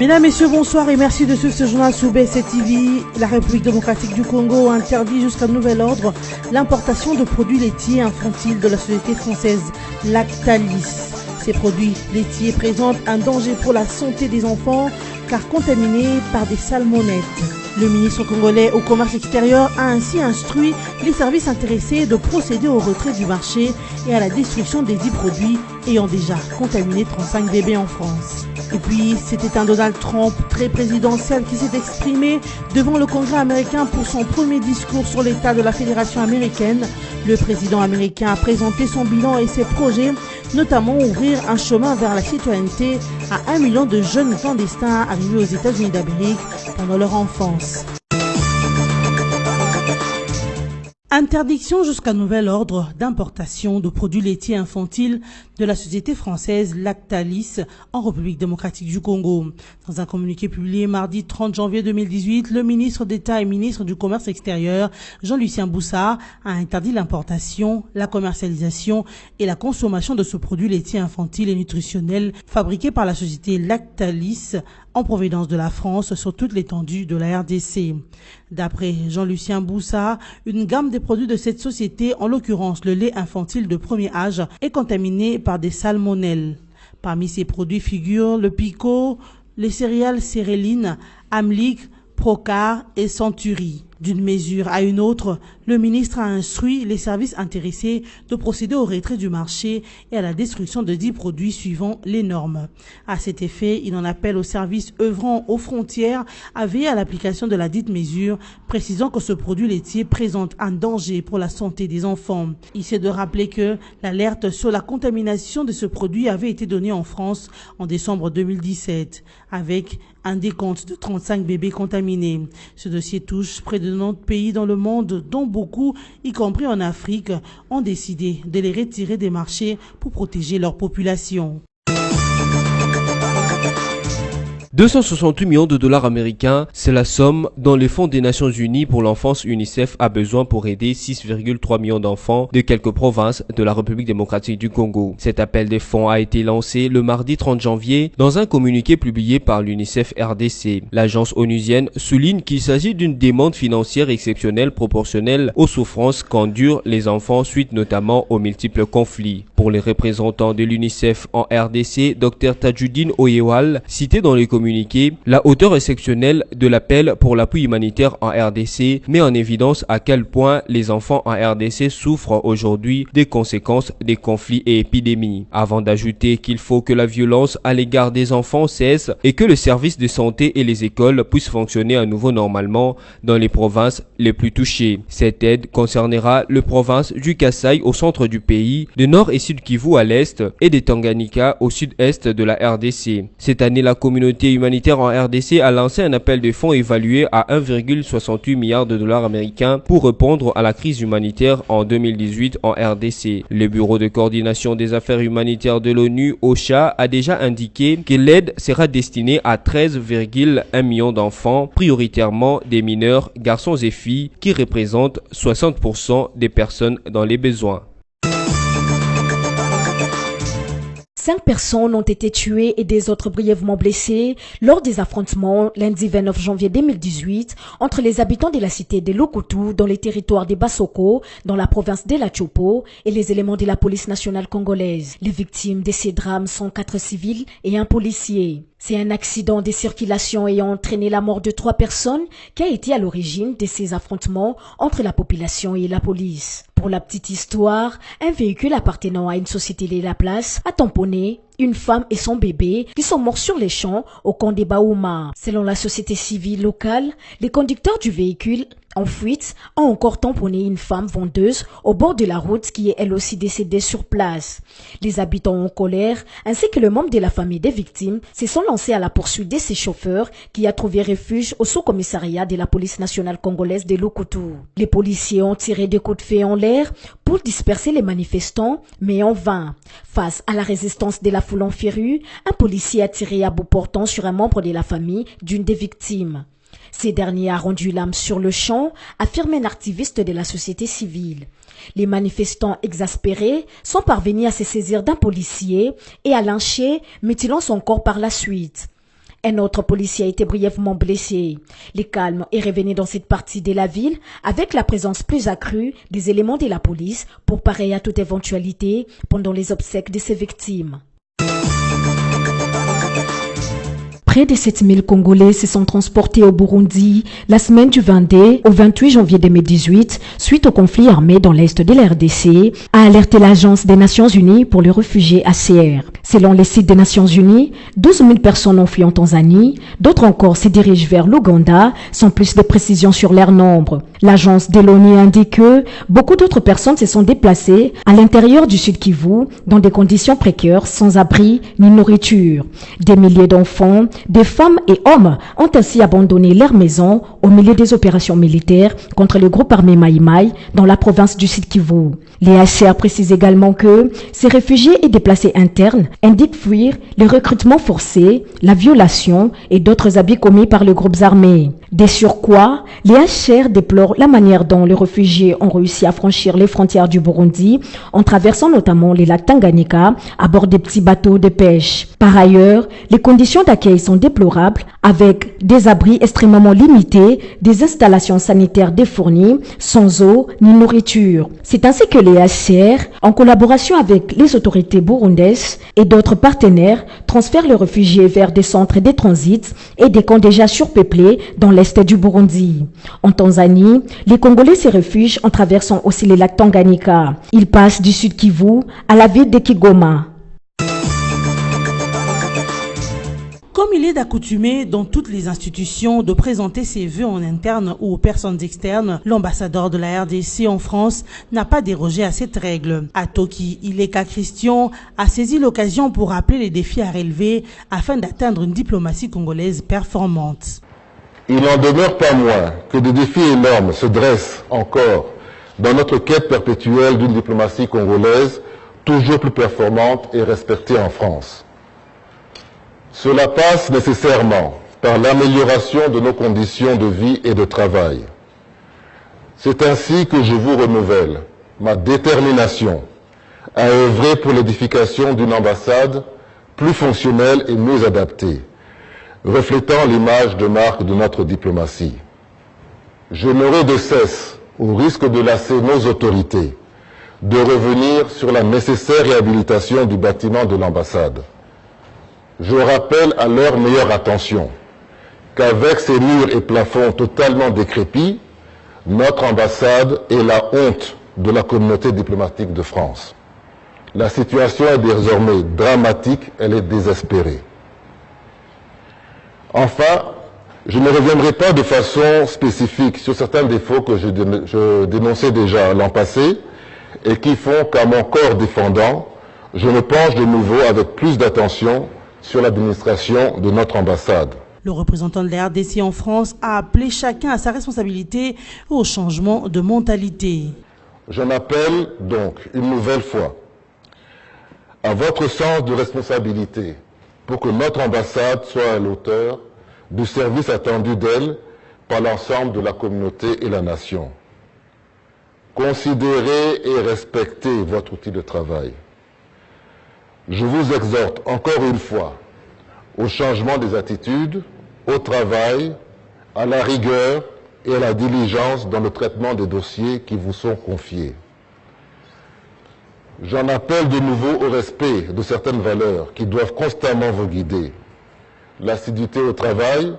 Mesdames, Messieurs, bonsoir et merci de suivre ce journal sous BC TV. La République démocratique du Congo interdit jusqu'à nouvel ordre l'importation de produits laitiers infantiles de la société française Lactalis. Ces produits laitiers présentent un danger pour la santé des enfants car contaminés par des salmonettes. Le ministre congolais au commerce extérieur a ainsi instruit les services intéressés de procéder au retrait du marché et à la destruction des 10 produits ayant déjà contaminé 35 bébés en France. Et puis, c'était un Donald Trump très présidentiel qui s'est exprimé devant le Congrès américain pour son premier discours sur l'état de la Fédération américaine. Le président américain a présenté son bilan et ses projets, notamment ouvrir un chemin vers la citoyenneté à 1 million de jeunes clandestins arrivés aux États-Unis d'Amérique pendant leur enfance. Interdiction jusqu'à nouvel ordre d'importation de produits laitiers infantiles de la société française Lactalis en République démocratique du Congo. Dans un communiqué publié mardi 30 janvier 2018, le ministre d'État et ministre du Commerce extérieur, Jean-Lucien Boussard, a interdit l'importation, la commercialisation et la consommation de ce produit laitier infantile et nutritionnel fabriqué par la société Lactalis en provenance de la France sur toute l'étendue de la RDC. D'après Jean-Lucien Boussard, une gamme des produits de cette société, en l'occurrence le lait infantile de premier âge, est contaminée par des salmonelles. Parmi ces produits figurent le Pico, les céréales Céréline, Amlic, Procar et Century. D'une mesure à une autre, le ministre a instruit les services intéressés de procéder au retrait du marché et à la destruction de 10 produits suivant les normes. À cet effet, il en appelle aux services œuvrant aux frontières à veiller à l'application de la dite mesure, précisant que ce produit laitier présente un danger pour la santé des enfants. Il s'est de rappeler que l'alerte sur la contamination de ce produit avait été donnée en France en décembre 2017, avec un décompte de 35 bébés contaminés. Ce dossier touche près de 90 pays dans le monde, dont beaucoup, y compris en Afrique, ont décidé de les retirer des marchés pour protéger leur population. 268 millions de dollars américains, c'est la somme dont le Fonds des Nations Unies pour l'enfance UNICEF a besoin pour aider 6,3 millions d'enfants de quelques provinces de la République démocratique du Congo. Cet appel des fonds a été lancé le mardi 30 janvier dans un communiqué publié par l'UNICEF RDC. L'agence onusienne souligne qu'il s'agit d'une demande financière exceptionnelle proportionnelle aux souffrances qu'endurent les enfants suite notamment aux multiples conflits. Pour les représentants de l'UNICEF en RDC, Dr Tajuddin Oyewal, cité dans le communiqué, la hauteur exceptionnelle de l'appel pour l'appui humanitaire en RDC met en évidence à quel point les enfants en RDC souffrent aujourd'hui des conséquences des conflits et épidémies. Avant d'ajouter qu'il faut que la violence à l'égard des enfants cesse et que le service de santé et les écoles puissent fonctionner à nouveau normalement dans les provinces les plus touchées. Cette aide concernera les provinces du Kasaï au centre du pays, de Nord et Sud Kivu à l'est et des Tanganyika au sud-est de la RDC. Cette année, la communauté humanitaire en RDC a lancé un appel de fonds évalué à 1,68 milliard de dollars américains pour répondre à la crise humanitaire en 2018 en RDC. Le Bureau de coordination des affaires humanitaires de l'ONU, OCHA, a déjà indiqué que l'aide sera destinée à 13,1 millions d'enfants, prioritairement des mineurs, garçons et filles, qui représentent 60% des personnes dans les besoins. 5 personnes ont été tuées et des autres brièvement blessées lors des affrontements lundi 29 janvier 2018 entre les habitants de la cité de Lukutu dans les territoires des Bassoko, dans la province de la Chopo, et les éléments de la police nationale congolaise. Les victimes de ces drames sont 4 civils et un policier. C'est un accident de circulation ayant entraîné la mort de 3 personnes qui a été à l'origine de ces affrontements entre la population et la police. Pour la petite histoire, un véhicule appartenant à une société de la place a tamponné une femme et son bébé qui sont morts sur les champs au camp des Baouma. Selon la société civile locale, les conducteurs du véhicule en fuite ont encore tamponné une femme vendeuse au bord de la route qui est elle aussi décédée sur place. Les habitants en colère ainsi que le membre de la famille des victimes se sont lancés à la poursuite de ces chauffeurs qui a trouvé refuge au sous-commissariat de la police nationale congolaise de Lukutu. Les policiers ont tiré des coups de feu en l'air pour disperser les manifestants, mais en vain. Face à la résistance de la foule en férue, un policier a tiré à bout portant sur un membre de la famille d'une des victimes. Ces derniers a rendu l'âme sur le champ, affirme un activiste de la société civile. Les manifestants exaspérés sont parvenus à se saisir d'un policier et à lyncher, mutilant son corps par la suite. Un autre policier a été brièvement blessé. Le calme est revenu dans cette partie de la ville avec la présence plus accrue des éléments de la police pour parer à toute éventualité pendant les obsèques de ses victimes. Près de 7000 Congolais se sont transportés au Burundi la semaine du 22 au 28 janvier 2018 suite au conflit armé dans l'est de la RDC, a alerté l'Agence des Nations Unies pour les réfugiés ACR. Selon les sites des Nations Unies, 12 000 personnes ont fui en Tanzanie, d'autres encore se dirigent vers l'Ouganda, sans plus de précisions sur leur nombre. L'agence de l'ONU indique que beaucoup d'autres personnes se sont déplacées à l'intérieur du Sud Kivu dans des conditions précaires, sans abri ni nourriture. Des milliers d'enfants, des femmes et hommes ont ainsi abandonné leur maison au milieu des opérations militaires contre le groupe armé Maï Maï dans la province du Sud Kivu. Les HCR précisent également que ces réfugiés et déplacés internes indiquent fuir les recrutements forcés, la violation et d'autres abus commis par les groupes armés. De surcroît, les HCR déplorent la manière dont les réfugiés ont réussi à franchir les frontières du Burundi en traversant notamment les lacs Tanganyika à bord des petits bateaux de pêche. Par ailleurs, les conditions d'accueil sont déplorables avec des abris extrêmement limités, des installations sanitaires défournies, sans eau ni nourriture. C'est ainsi que les HCR, en collaboration avec les autorités burundaises et d'autres partenaires, transfèrent les réfugiés vers des centres de transit et des camps déjà surpeuplés dans l'est du Burundi. En Tanzanie, les Congolais se réfugient en traversant aussi les lacs Tanganyika. Ils passent du Sud Kivu à la ville de Kigoma. Comme il est d'accoutumer dans toutes les institutions de présenter ses vœux en interne ou aux personnes externes, l'ambassadeur de la RDC en France n'a pas dérogé à cette règle. Atoki Ileka Christian a saisi l'occasion pour rappeler les défis à relever afin d'atteindre une diplomatie congolaise performante. Il n'en demeure pas moins que des défis énormes se dressent encore dans notre quête perpétuelle d'une diplomatie congolaise toujours plus performante et respectée en France. Cela passe nécessairement par l'amélioration de nos conditions de vie et de travail. C'est ainsi que je vous renouvelle ma détermination à œuvrer pour l'édification d'une ambassade plus fonctionnelle et mieux adaptée, reflétant l'image de marque de notre diplomatie. Je n'aurai de cesse, au risque de lasser nos autorités, de revenir sur la nécessaire réhabilitation du bâtiment de l'ambassade. Je rappelle à leur meilleure attention qu'avec ses murs et plafonds totalement décrépits, notre ambassade est la honte de la communauté diplomatique de France. La situation est désormais dramatique, elle est désespérée. Enfin, je ne reviendrai pas de façon spécifique sur certains défauts que je dénonçais déjà l'an passé et qui font qu'à mon corps défendant, je me penche de nouveau avec plus d'attention sur l'administration de notre ambassade. Le représentant de la RDC en France a appelé chacun à sa responsabilité et au changement de mentalité. J'en appelle donc une nouvelle fois à votre sens de responsabilité pour que notre ambassade soit à l'auteur du service attendu d'elle par l'ensemble de la communauté et la nation. Considérez et respectez votre outil de travail. Je vous exhorte encore une fois au changement des attitudes, au travail, à la rigueur et à la diligence dans le traitement des dossiers qui vous sont confiés. J'en appelle de nouveau au respect de certaines valeurs qui doivent constamment vous guider. L'assiduité au travail,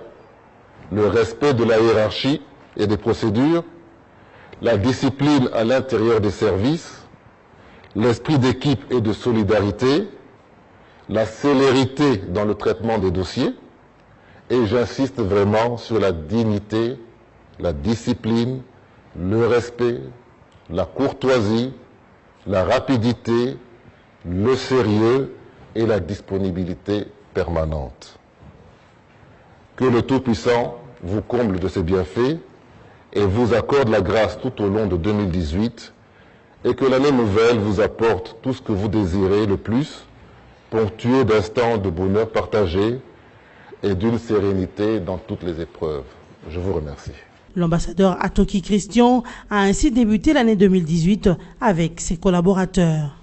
le respect de la hiérarchie et des procédures, la discipline à l'intérieur des services, l'esprit d'équipe et de solidarité, la célérité dans le traitement des dossiers, et j'insiste vraiment sur la dignité, la discipline, le respect, la courtoisie, la rapidité, le sérieux et la disponibilité permanente. Que le Tout-Puissant vous comble de ses bienfaits et vous accorde la grâce tout au long de 2018 et que l'année nouvelle vous apporte tout ce que vous désirez le plus, ponctué d'instants de bonheur partagé et d'une sérénité dans toutes les épreuves. Je vous remercie. L'ambassadeur Atoki Christian a ainsi débuté l'année 2018 avec ses collaborateurs.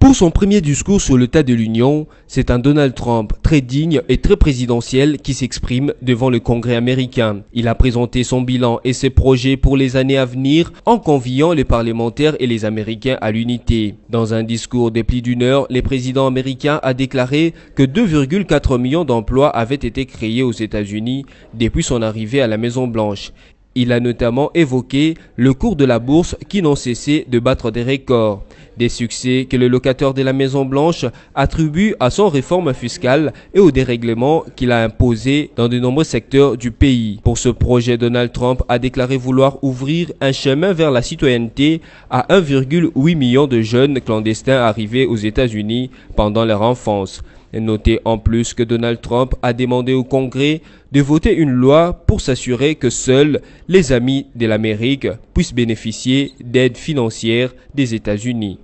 Pour son premier discours sur l'état de l'Union, c'est un Donald Trump très digne et très présidentiel qui s'exprime devant le Congrès américain. Il a présenté son bilan et ses projets pour les années à venir en conviant les parlementaires et les Américains à l'unité. Dans un discours de plus d'une heure, le président américain a déclaré que 2,4 millions d'emplois avaient été créés aux États-Unis depuis son arrivée à la Maison-Blanche. Il a notamment évoqué le cours de la bourse qui n'ont cessé de battre des records. Des succès que le locataire de la Maison-Blanche attribue à son réforme fiscale et au dérèglement qu'il a imposé dans de nombreux secteurs du pays. Pour ce projet, Donald Trump a déclaré vouloir ouvrir un chemin vers la citoyenneté à 1,8 million de jeunes clandestins arrivés aux États-Unis pendant leur enfance. Notez en plus que Donald Trump a demandé au Congrès de voter une loi pour s'assurer que seuls les amis de l'Amérique puissent bénéficier d'aides financières des États-Unis.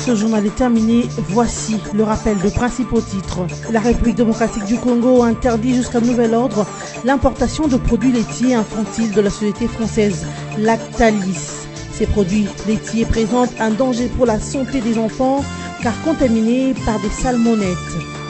Ce journal est terminé. Voici le rappel de principaux titres. La République démocratique du Congo interdit jusqu'à nouvel ordre l'importation de produits laitiers infantiles de la société française Lactalis. Ces produits laitiers présentent un danger pour la santé des enfants car contaminés par des salmonettes.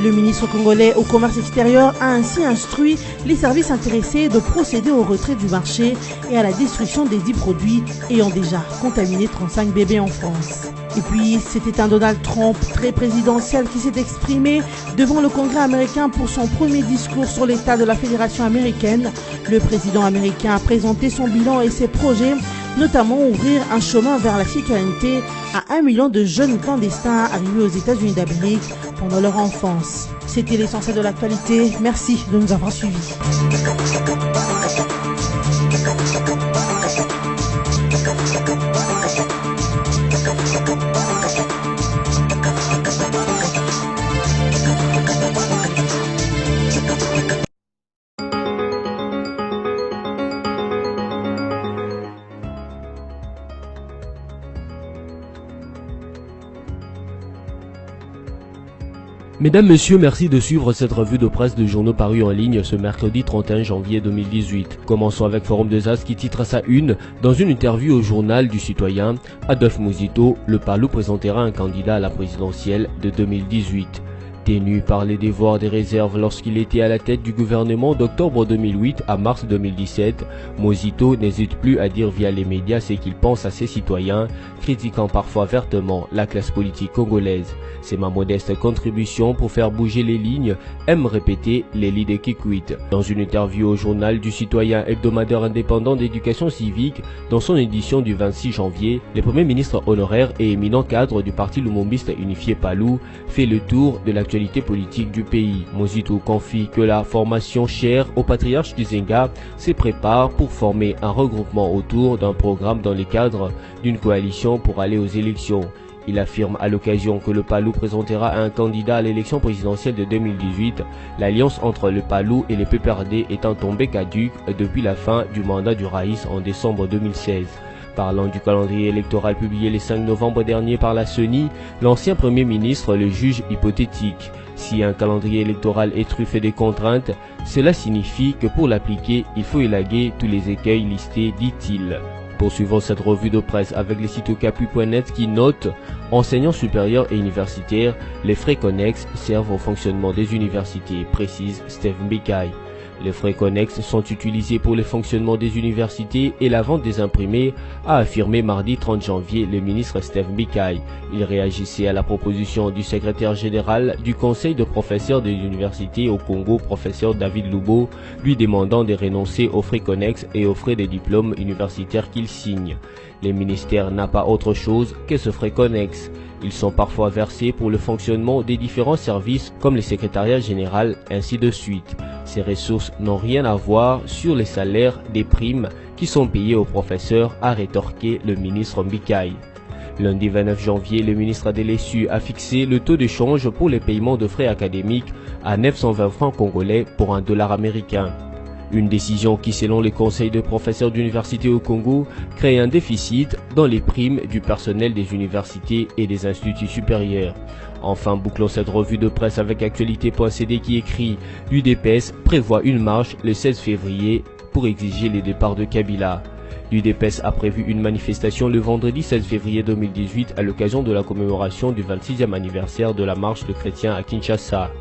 Le ministre congolais au commerce extérieur a ainsi instruit les services intéressés de procéder au retrait du marché et à la destruction des 10 produits ayant déjà contaminé 35 bébés en France. Et puis, c'était un Donald Trump très présidentiel qui s'est exprimé devant le Congrès américain pour son premier discours sur l'état de la Fédération américaine. Le président américain a présenté son bilan et ses projets, notamment ouvrir un chemin vers la citoyenneté à 1 million de jeunes clandestins arrivés aux États-Unis d'Amérique pendant leur enfance. C'était l'essentiel de l'actualité. Merci de nous avoir suivis. Mesdames, Messieurs, merci de suivre cette revue de presse de journaux parus en ligne ce mercredi 31 janvier 2018. Commençons avec Forum des As qui titre à sa une, dans une interview au journal du citoyen, Adolphe Muzito, le Palou présentera un candidat à la présidentielle de 2018. Tenu par les devoirs des réserves lorsqu'il était à la tête du gouvernement d'octobre 2008 à mars 2017, Muzito n'hésite plus à dire via les médias ce qu'il pense à ses citoyens, critiquant parfois vertement la classe politique congolaise. C'est ma modeste contribution pour faire bouger les lignes, aime répéter l'élite de Kikwit. Dans une interview au journal du citoyen hebdomadaire indépendant d'éducation civique, dans son édition du 26 janvier, le premier ministre honoraire et éminent cadre du parti lumumbiste unifié Palou fait le tour de l'actualité politique du pays. Muzito confie que la formation chère au patriarche du Zenga se prépare pour former un regroupement autour d'un programme dans le cadre d'une coalition pour aller aux élections. Il affirme à l'occasion que le Palou présentera un candidat à l'élection présidentielle de 2018, l'alliance entre le Palou et les PPRD étant tombée caduque depuis la fin du mandat du Raïs en décembre 2016. Parlant du calendrier électoral publié le 5 novembre dernier par la CENI, l'ancien Premier ministre le juge hypothétique. Si un calendrier électoral est truffé de contraintes, cela signifie que pour l'appliquer, il faut élaguer tous les écueils listés, dit-il. Poursuivons cette revue de presse avec les sites capu.net qui notent « Enseignants supérieurs et universitaires, les frais connexes servent au fonctionnement des universités », précise Steve Mbikaï. Les frais connexes sont utilisés pour le fonctionnement des universités et la vente des imprimés, a affirmé mardi 30 janvier le ministre Steve Mbikaï. Il réagissait à la proposition du secrétaire général du Conseil de professeurs des universités au Congo, professeur David Lubo, lui demandant de renoncer aux frais connexes et aux frais des diplômes universitaires qu'il signe. Le ministère n'a pas autre chose que ce frais connexe. Ils sont parfois versés pour le fonctionnement des différents services comme le secrétariat général, ainsi de suite. Ces ressources n'ont rien à voir sur les salaires des primes qui sont payées aux professeurs, a rétorqué le ministre Mbikaï. Lundi 29 janvier, le ministre Adelesu a fixé le taux de change pour les paiements de frais académiques à 920 francs congolais pour $1 américain. Une décision qui, selon les conseils de professeurs d'université au Congo, crée un déficit dans les primes du personnel des universités et des instituts supérieurs. Enfin, bouclons cette revue de presse avec actualité.cd qui écrit « L'UDPS prévoit une marche le 16 février pour exiger les départs de Kabila ». L'UDPS a prévu une manifestation le vendredi 16 février 2018 à l'occasion de la commémoration du 26e anniversaire de la marche de chrétiens à Kinshasa.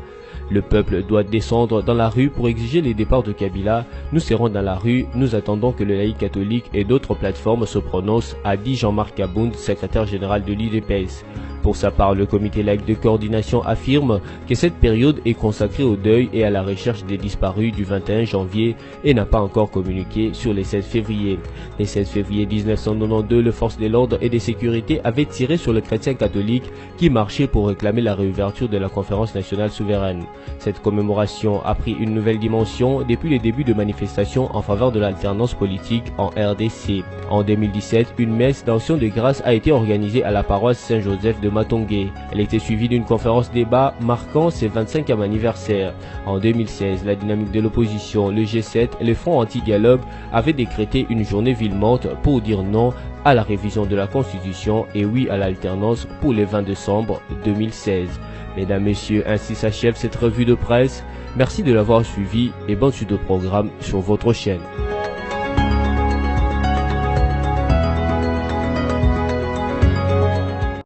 Le peuple doit descendre dans la rue pour exiger les départs de Kabila. Nous serons dans la rue, nous attendons que le laïc catholique et d'autres plateformes se prononcent, a dit Jean-Marc Kabound, secrétaire général de l'UDPS. Pour sa part, le comité laïque de coordination affirme que cette période est consacrée au deuil et à la recherche des disparus du 21 janvier et n'a pas encore communiqué sur les 16 février. Les 16 février 1992, les forces de l'ordre et de sécurité avaient tiré sur les chrétiens catholiques qui marchaient pour réclamer la réouverture de la conférence nationale souveraine. Cette commémoration a pris une nouvelle dimension depuis les débuts de manifestations en faveur de l'alternance politique en RDC. En 2017, une messe d'action de grâce a été organisée à la paroisse Saint-Joseph de Matongé. Elle était suivie d'une conférence débat marquant ses 25e anniversaire. En 2016, la dynamique de l'opposition, le G7 et le Front anti-dialogue avaient décrété une journée ville morte pour dire non à la révision de la Constitution et oui à l'alternance pour le 20 décembre 2016. Mesdames, Messieurs, ainsi s'achève cette revue de presse. Merci de l'avoir suivi et bonne suite de programme sur votre chaîne.